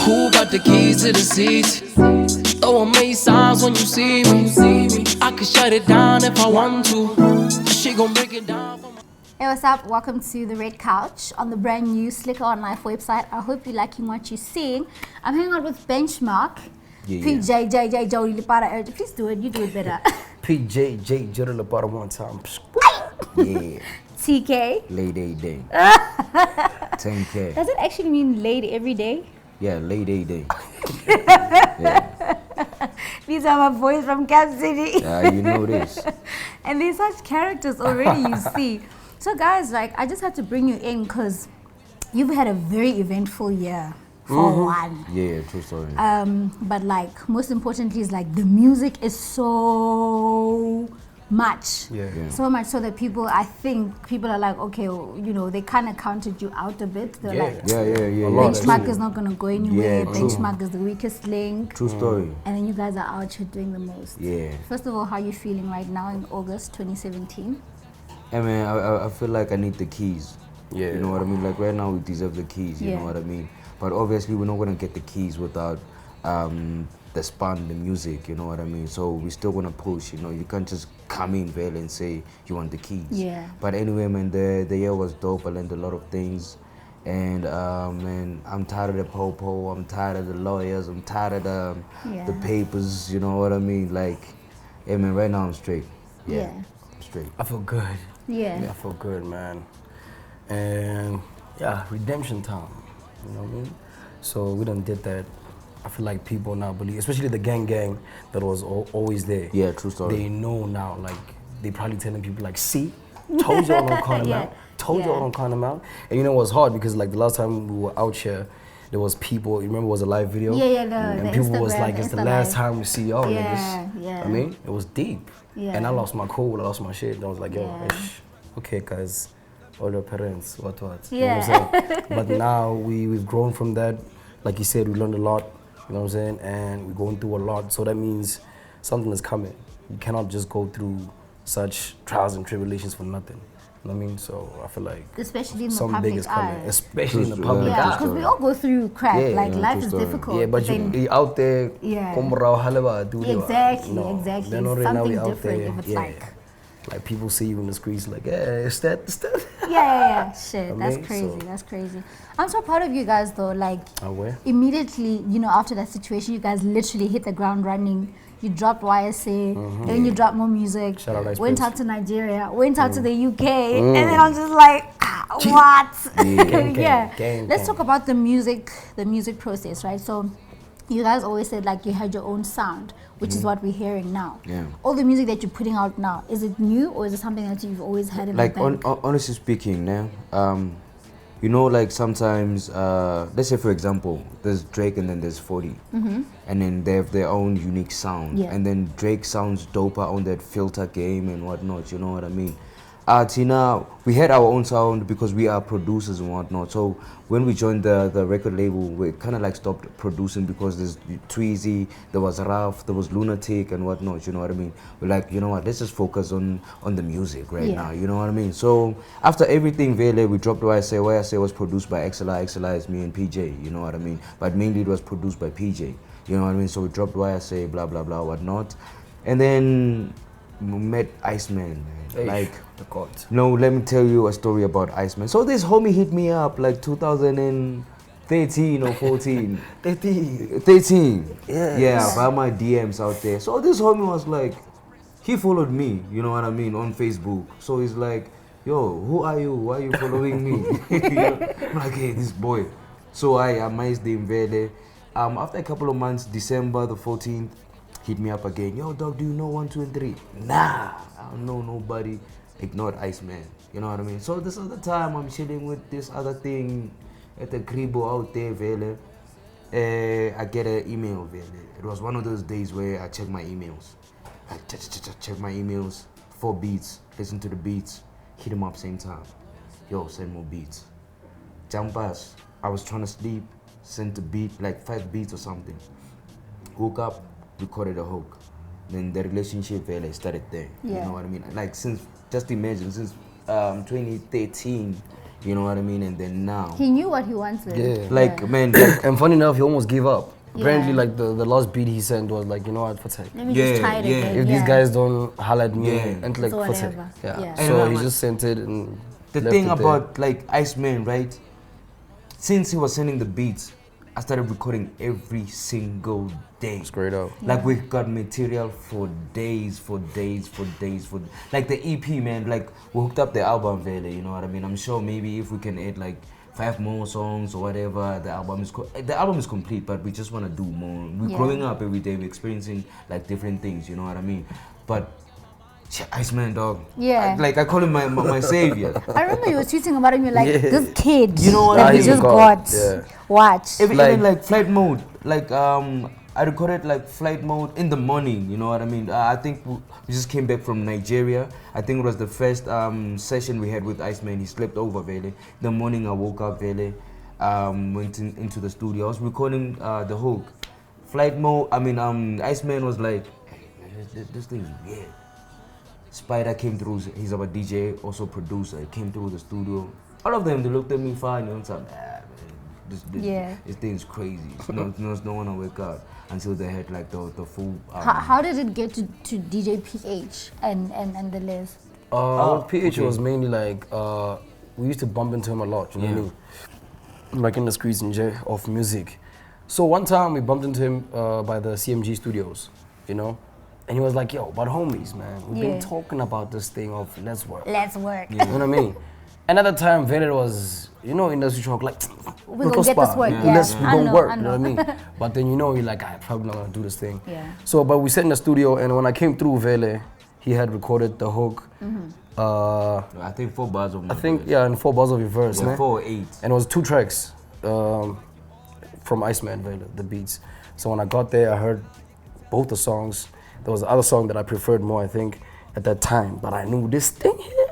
cool, got the keys to the seats. Throw many signs when you see me. I can shut it down if I want to. She gon' break it down for me. Hey, what's up? Welcome to the Red Couch on the brand new Slicker on Life website. I hope you're liking what you're seeing. I'm hanging out with Benchmark. PJJJ Jody Lipara. Please do it. You do it better. PJJ Jody Lipara one time. Yeah. TK. Late day. 10K. Does it actually mean late every day? Yeah, late day. These are my boys from Cap City. You know this. And they're such characters already, you see. So guys, like, I just had to bring you in because you've had a very eventful year for one. Yeah, true story. But like, most importantly is like the music is so much. Yeah. So much so that I think people are like, okay, you know, they kind of counted you out a bit. They're like, Benchmark is not going to go anywhere. Benchmark is the weakest link. True story. And then you guys are out here doing the most. Yeah. First of all, how are you feeling right now in August 2017? Hey man, I feel like I need the keys. Yeah. You know what I mean? Like right now we deserve the keys, you know what I mean? But obviously we're not going to get the keys without the spun, the music, you know what I mean? So we're still going to push, you know? You can't just come in there and say you want the keys. Yeah. But anyway, man, the year was dope. I learned a lot of things. And man, I'm tired of the po-po. I'm tired of the lawyers. I'm tired of the papers, you know what I mean? Like, hey man, right now I'm straight. Yeah. I'm straight. I feel good. Yeah. I feel good, man. And yeah, redemption time. You know what I mean? So we done did that. I feel like people now believe, especially the gang that was always there. Yeah, true story. They know now, like, they probably telling people like, see, told y'all don't count them out. Told y'all don't count them out. And you know what's hard, because like the last time we were out here, there was people, you remember it was a live video? And people was like, it's the last time we see y'all niggas. Yeah. I mean, it was deep. Yeah. And I lost my cool, I lost my shit. And I was like, yo, okay, guys, all your parents, what? You know what I'm saying? But now we've grown from that. Like you said, we learned a lot, you know what I'm saying? And we're going through a lot. So that means something is coming. You cannot just go through such trials and tribulations for nothing. You know what I mean? So I feel like especially in the something big public is coming. eye. Especially in the public eye. Yeah, because we all go through crap. Like, life is difficult. Yeah, but you out there, exactly. They're not really something out different there. if it's like people see you in the streets like, yeah, is that? Yeah. Shit, I that's mean, crazy. so- That's crazy. I'm so proud of you guys though. Like, Where? immediately, you know, after that situation, you guys literally hit the ground running. You dropped YSA, then you dropped more music. Shout out went Ice out to Nigeria, went out to the UK, and then I'm just like, what? Let's talk about the music process, right? So, you guys always said like you had your own sound, which is what we're hearing now. Yeah. All the music that you're putting out now, is it new or is it something that you've always had in Like, the bank? honestly speaking, you know, like sometimes, let's say for example, there's Drake and then there's 40. And then they have their own unique sound. Yeah. And then Drake sounds doper on that filter game and whatnot, you know what I mean? Tina, we had our own sound because we are producers and whatnot. So when we joined the record label, we kind of like stopped producing because there's Tweezy, there was Ralph, there was Lunatic and whatnot, you know what I mean? We're like, you know what, let's just focus on the music right now, you know what I mean? So after everything, we dropped YSA. YSA was produced by XLI. XLI is me and PJ, you know what I mean? But mainly it was produced by PJ, you know what I mean? So we dropped YSA, blah, blah, blah, whatnot. And then we met Iceman, man. Like, no, let me tell you a story about Iceman. So this homie hit me up like 2013 or 14. 13. Yeah, by my DMs out there. So this homie was like, he followed me, you know what I mean, on Facebook. So he's like, yo, who are you? Why are you following me? You know? I'm like, hey, this boy. So I amazed him Vele. After a couple of months, December the 14th, hit me up again. Yo, dog, do you know 1, 2, and 3? Nah, I don't know nobody. Ignored Iceman, you know what I mean? So this other time, I'm chilling with this other thing at the kribo out there, Vele. I get an email, Vele. It was one of those days where I check my emails. I check my emails, 4 beats, listen to the beats, hit him up same time. Yo, send more beats. Jump us. I was trying to sleep, sent a beat, like 5 beats or something. Woke up, recorded a hook. Then the relationship really started there. You know what I mean? Like just imagine, since 2013, You know what I mean? And then now, He knew what he wanted. Yeah. like man, like, And funny enough, he almost gave up. Yeah. Apparently, like the last beat he sent was like, you know what, what's Let me just try it Yeah, again. if these guys don't holler at me, Yeah. and like So what's whatever. yeah. Yeah. So And he just sent it and the left thing it there. about like Iceman, right? Since he was sending the beats, I started recording every single day. Straight up. Like we got material for days. Like the EP, man. Like we hooked up the album, really. You know what I mean? I'm sure maybe if we can add like 5 more songs or whatever, the album is complete. But we just want to do more. We're growing up every day. We're experiencing like different things. You know what I mean? But Iceman, dog. Yeah. I call him my savior. I remember you were tweeting about him. You're like, this kid. You know what that I we mean? just God, got. yeah. Watch. Even like flight mode, like I recorded like flight mode in the morning. You know what I mean? I think we just came back from Nigeria. I think it was the first session we had with Iceman. He slept over, Vele. The morning I woke up, Vele, went into the studio. I was recording the hook. Flight mode. I mean, Iceman was like, hey, man, this thing's weird. Spider came through. He's our DJ, also producer. He came through the studio. All of them, they looked at me fine. You know, it's like, man, this thing's crazy. No one to wake up until they had like the full. How did it get to DJ PH and the Liz? PH was mainly like we used to bump into him a lot. You know what I mean? Like in the streets and of music. So one time we bumped into him by the CMG studios. You know. And he was like, yo, but homies, man, we've been talking about this thing of let's work. Let's work. You know what I mean? And at the time, Vader was, you know, industry talk, like, we gonna get this work, yeah. Let's, we gonna work, I you know what I mean? But then, you know, you're like, I'm probably not gonna do this thing. Yeah. So, but we sat in the studio, and when I came through Vele, he had recorded the hook. I think 4 bars of my verse. And 4 bars of your verse, Yeah, man. 4 or 8. And it was 2 tracks from Iceman, Vele, the beats. So when I got there, I heard both the songs. There was the other song that I preferred more, I think, at that time. But I knew this thing here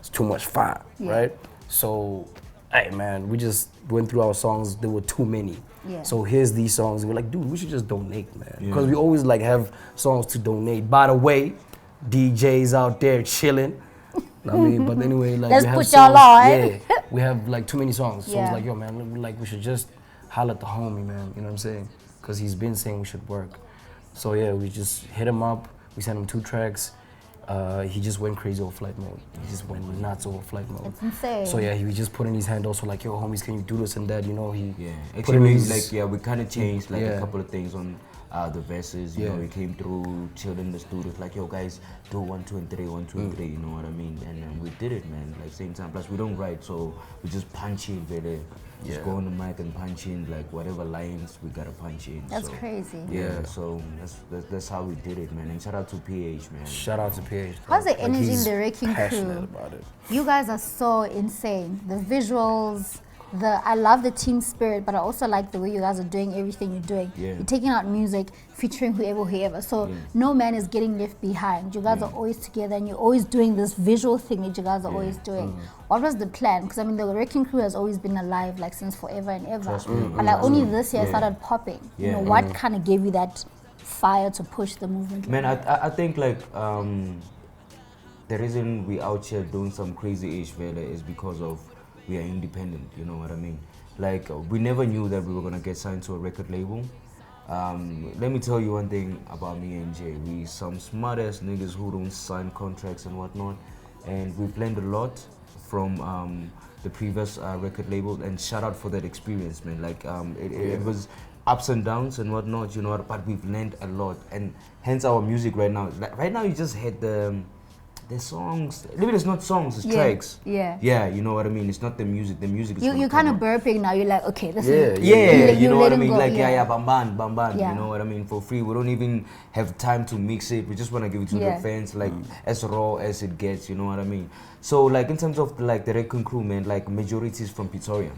is too much fire, right? So, hey, man, we just went through our songs. There were too many. Yeah. So here's these songs. And we're like, dude, we should just donate, man. Because we always, like, have songs to donate. By the way, DJs out there chilling. I mean, but anyway, like, let's we have put songs, y'all on. Yeah, we have, like, too many songs. So Yeah. it's like, yo, man, like, we should just holler at the homie, man. You know what I'm saying? Because he's been saying we should work. So yeah, we just hit him up. We sent him 2 tracks. He just went crazy over flight mode. He just went nuts over flight mode. It's insane. So yeah, he just put in his hand also like, yo, homies, can you do this and that? You know, he put Actually, in his like we kind of changed like Yeah. a couple of things on the verses. You know, we came through, chilled in the studio, like, yo, guys, do 1, 2, and 3, 1, 2, and 3. You know what I mean? And we did it, man. Like same time. Plus, we don't write, so we just punch in, really. Just go on the mic and punch in like whatever lines we gotta punch in. That's so, crazy. Yeah, so that's how we did it, man. And shout out to PH, man. Shout out to PH. How's the Like, energy in he's the Wrecking passionate Crew? about it. You guys are so insane. The visuals, I love the team spirit, but I also like the way you guys are doing everything you're doing. Yeah. You're taking out music, featuring whoever. So no man is getting left behind. You guys are always together, and you're always doing this visual thing that you guys are always doing. What was the plan? Because I mean, the Wrecking Crew has always been alive, like since forever and ever. But like only this year it started popping. You know, what kind of gave you that fire to push the movement? Man, I think like the reason we out here doing some crazy ish Vele is because of we are independent, you know what I mean? Like we never knew that we were gonna get signed to a record label. Let me tell you one thing about me and Jay. We some smart ass niggas who don't sign contracts and whatnot, and we've learned a lot from the previous record label, and shout out for that experience, man. Like it was ups and downs and whatnot, you know, but we've learned a lot, and hence our music right now. Like, right now you just had the songs. Maybe it's not songs, it's tracks. Yeah, you know what I mean. It's not the music. The music is. You're kind of burping now. You're like, okay, this is. You know what I mean. Go, like bamban. Yeah. You know what I mean. For free, we don't even have time to mix it. We just want to give it to the fans, like as raw as it gets. You know what I mean. So like in terms of like the Wrecking Crew, man, like majority is from Pretoria.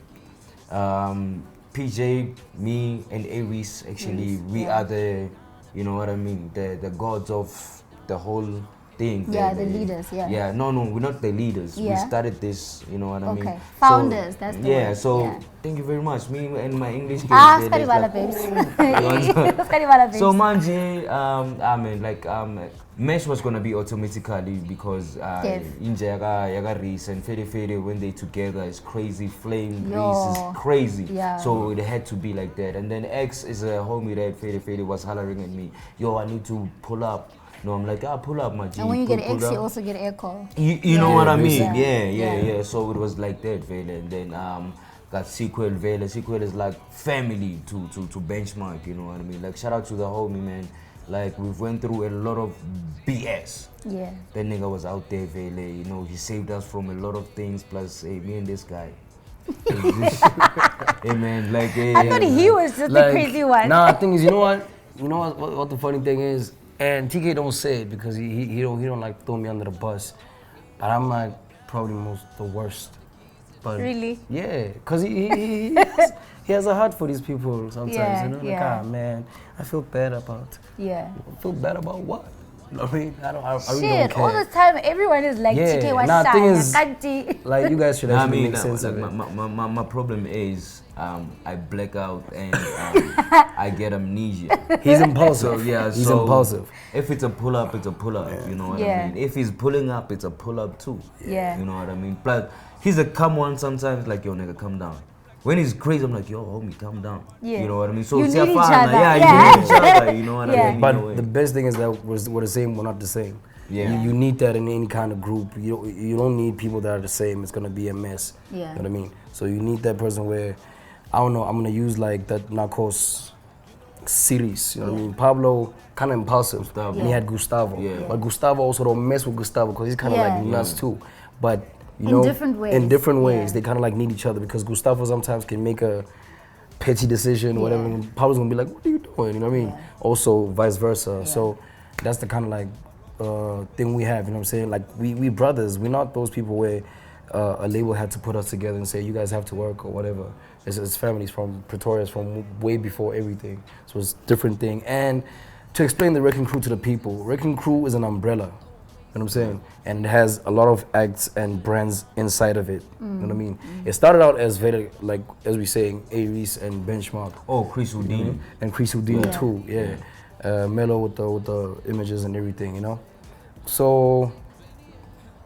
PJ, me, and Aries. Actually, we are the, you know what I mean, the gods of the whole thing. Yeah, Vele. the leaders, yeah. Yeah, no, we're not the leaders. We Yeah. started this, you know what I mean? Okay. Founders, So, that's the yeah, word, so yeah. thank you very much. Me and my English skills. Ah, Vele, skadi it's bala like, babes. oh. Skadi bala babes. So manje, I mean, like, Mesh was gonna be automatically because Dev. Inja yaga Reese and Fede Fede when they together is crazy. Flame Yo. Reese is crazy. Yeah. So it had to be like that. And then X is a homie that Fede Fede was hollering at me. Yo, I need to pull up. No, I'm like, pull up, my G. And when you pull, get pull X, up. you also get echo. You know what I mean? Yeah. Yeah. So it was like that, Vele. And then got Sequel, Vele. Sequel is like family to Benchmark, you know what I mean? Like, shout out to the homie, man. Like, we've went through a lot of BS. Yeah. That nigga was out there, Vele. You know, he saved us from a lot of things. Plus, hey, me and this guy. Hey, man, like, hey. I thought he was just the crazy one. Nah, the thing is, you know what? You know what the funny thing is? And TK don't say it because he don't like throw me under the bus. But I'm like probably the worst. But Really? Yeah, because he has a heart for these people sometimes. Yeah, You know, like, yeah. man, I feel bad about. Yeah. I feel bad about what? You know what I mean? I really don't Shit, care. all the time everyone is like, Yeah, TK was nah, shy, thing is- Kanti. Like, you guys should I actually mean, make sense of it. my problem is I black out and I get amnesia. He's impulsive. So yeah, He's so impulsive. If it's a pull up, it's a pull up. You know what Yeah. I mean? If he's pulling up, it's a pull up too. Yeah. You know what I mean? But he's a come one sometimes, like, yo nigga, come down. When he's crazy, I'm like, yo homie, calm down. Yeah. You know what I mean? So You it's need each fine, other. yeah, Yeah. you need each other. You know what Yeah. I mean? But In a way. the best thing is that we're the same, we're not the same. Yeah. You need that in any kind of group. You don't need people that are the same. It's gonna be a mess. Yeah. You know what I mean? So you need that person where, I don't know, I'm gonna use like that Narcos series. You know what I mean? Pablo, kind of impulsive. Gustavo. And he had Gustavo. Yeah. But Gustavo also don't mess with Gustavo because he's kind of Yeah. like nuts too. But you In know, different ways. in different ways, Yeah. they kind of like need each other because Gustavo sometimes can make a petty decision, whatever. Yeah. And Pablo's gonna be like, "What are you doing?" You know what I mean? Also, vice versa. So that's the kind of like thing we have. You know what I'm saying? Like we brothers. We're not those people where a label had to put us together and say you guys have to work or whatever. It's families from Pretoria. It's from way before everything. So it's a different thing. And to explain the Wrecking Crew to the people, Wrecking Crew is an umbrella. You know what I'm saying? And it has a lot of acts and brands inside of it. You know what I mean? It started out as very, like, as we saying, Aries and Benchmark. Oh, Chris Houdini. And Chris Houdini Yeah. too, yeah. Mellow with the images and everything, you know? So,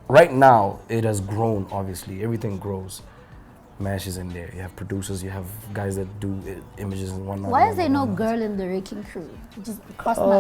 right now, it has grown, obviously. Everything grows. Mash is in there. You have producers, you have guys that do images and whatnot. Why is there no girl in the Wrecking Crew? It just crossed my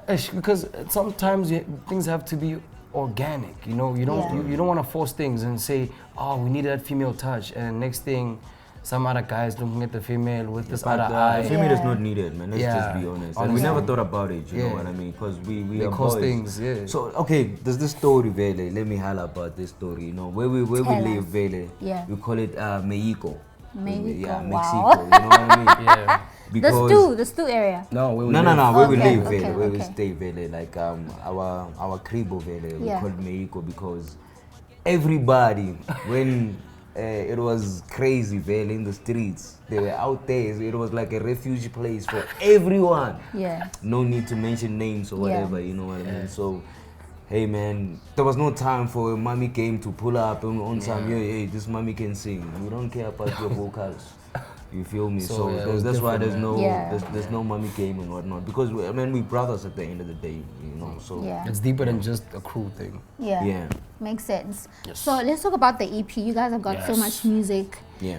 mind. Because sometimes things have to be organic. You know, you don't want to force things and say, oh, we need that female touch, and next thing, some other guys looking at the female with this But other eye. female is not needed, man. Let's just be honest. And we Honestly. never thought about it, you know Yeah. what I mean? Because we They are cause boys. things, yeah. So, okay, there's this story, Vele. Let me holler about this story, you know. Where we Tell live, us. Vele, Yeah. we call it Mexico. Mexico, Yeah, wow. Mexico, you know what I mean? Yeah. The stew area. No, we No, where we Okay, live, okay, Vele, where we okay. stay, Vele. Like, our cribo, Vele, we Yeah. call it Mexico because everybody, when it was crazy, Vele, in the streets, they were out there. It was like a refugee place for everyone. Yeah. No need to mention names or Yeah. whatever, you know what I mean? So, hey man, there was no time for a mommy game to pull up on time. Hey, this mommy can sing. We don't care about your vocals. You feel me? So, yeah, it was that's why different, there's no Yeah. there's no mommy game and whatnot because we brothers at the end of the day, you know. So Yeah. It's deeper than just a crew thing. Yeah. yeah, Makes sense. Yes. So let's talk about the EP. You guys have got so Yes. much music. yeah.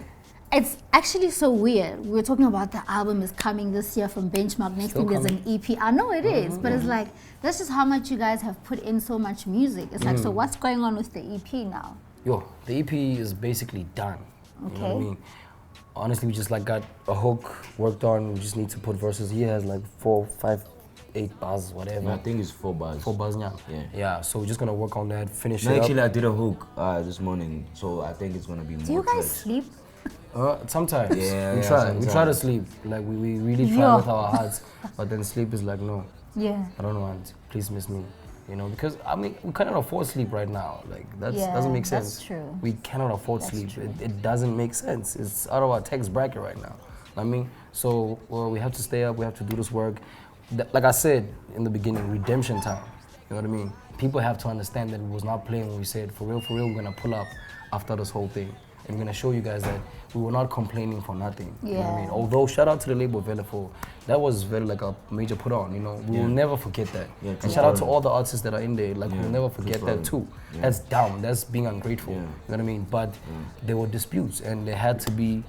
It's actually so weird. We're talking about the album is coming this year from Benchmark. Next Still thing there's an EP. I know it is, but it's like that's just how much you guys have put in so much music. It's like, so what's going on with the EP now? Yo, the EP is basically done. You know what I Okay. mean? Honestly, we just like got a hook worked on. We just need to put verses. He has like 4, 5, 8 bars, whatever. I think it's 4 bars. 4 bars now. Yeah. Yeah. So we're just gonna work on that, finish No, it actually, up. I did a hook this morning, so I think it's gonna be more. Do you guys tracks. sleep? Sometimes. Yeah, we yeah, try. We try to sometimes. sleep. Like we really try Yeah. with our hearts, but then sleep is like no. Yeah. I don't want. Please miss me. You know, because I mean, we cannot afford sleep right now. Like that Yeah, doesn't make that's sense. true. We cannot afford That's sleep. true. It doesn't make sense. It's out of our tax bracket right now. I mean, so we have to stay up. We have to do this work. Like I said in the beginning, redemption time. You know what I mean? people have to understand that it was not playing when we said, for real, we're gonna pull up after this whole thing. And we're gonna show you guys that we were not complaining for nothing. You know what I mean? Although, shout out to the label Vela for, that was very like a major put on, you know? We will never forget that. And shout out to all the artists that are in there, like we'll never forget that too. That's down, that's being ungrateful, you know what I mean? But there were disputes and there had to be,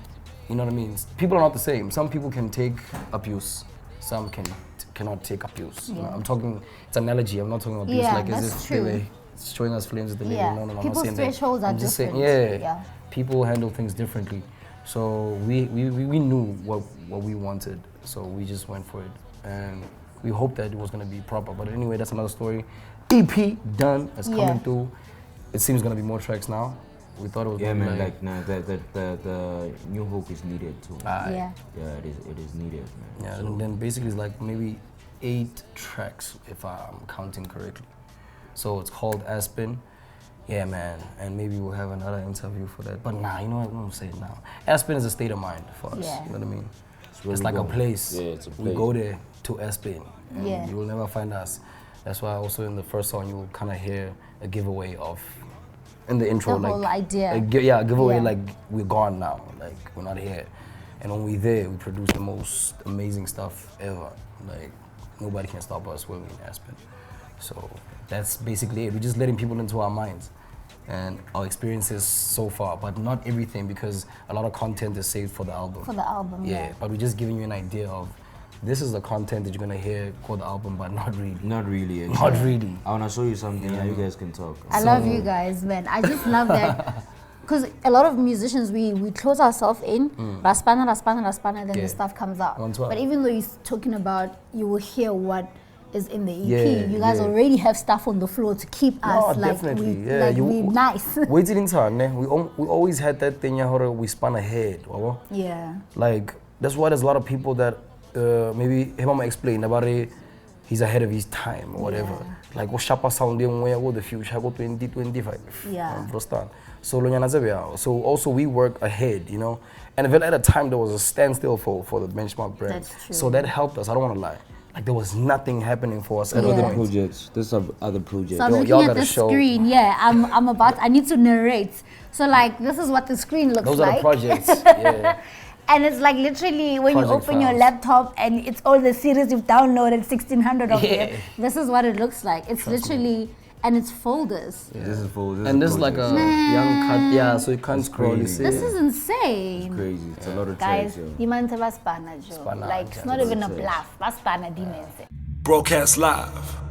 you know what I mean? People are not the same. Some people can take abuse, some cannot take abuse. You know, I'm talking, it's an analogy, I'm not talking abuse like as if they were showing us flames at the label. No, I'm not saying that. People's thresholds are different. Saying, people handle things differently. So we knew what we wanted, so we just went for it. And we hoped that it was gonna be proper. But anyway, that's another story. EP done, it's coming through. It seems gonna be more tracks now. We thought it was gonna be like nah, the new hook is needed too. It is needed, man. Yeah, and then basically it's like maybe 8 tracks if I'm counting correctly. So it's called Aspen. Yeah, man, and maybe we'll have another interview for that. But nah, you know what, I'm gonna say it now. Aspen is a state of mind for us, you know what I mean? It's like a place. Yeah, it's a place. We go there to Aspen, and you will never find us. That's why also in the first song, you will kind of hear a giveaway of, in the intro, the whole idea. A giveaway like we're gone now, like we're not here. And when we're there, we produce the most amazing stuff ever. Like nobody can stop us when we're in Aspen. So that's basically it. We're just letting people into our minds and our experiences so far, but not everything because a lot of content is saved for the album. For the album, But we're just giving you an idea of this is the content that you're gonna hear called the album, but not really. Not really. Not really. I wanna show you something. You guys can talk. I love you guys, man. I just love that. Because a lot of musicians, we close ourselves in, raspana, then the stuff comes out. But even though you're talking about, you will hear what is in the EP. You guys already have stuff on the floor to keep us we nice. Wait in time, we always had that thing how we span ahead. Like that's why there's a lot of people that maybe Hemama explained about it. He's ahead of his time or whatever. Like what shapa sounding where go the future go 2025. So also we work ahead, you know. And even at a time there was a standstill for the Benchmark brand. That's true. So that helped us. I don't want to lie. Like there was nothing happening for us at other projects. There's some other projects. So I'm looking at the screen. I need to narrate. So like this is what the screen looks like. Those are the projects. And it's like literally when you open your laptop and it's all the series you've downloaded, 1,600 of it. This is what it looks like. It's literally, and it's folders. This is folders. And this is like a young cut, so you can't scroll. You see. This is insane. It's crazy. It's a lot of guys, tracks, like it's not even a bluff. Broadcast live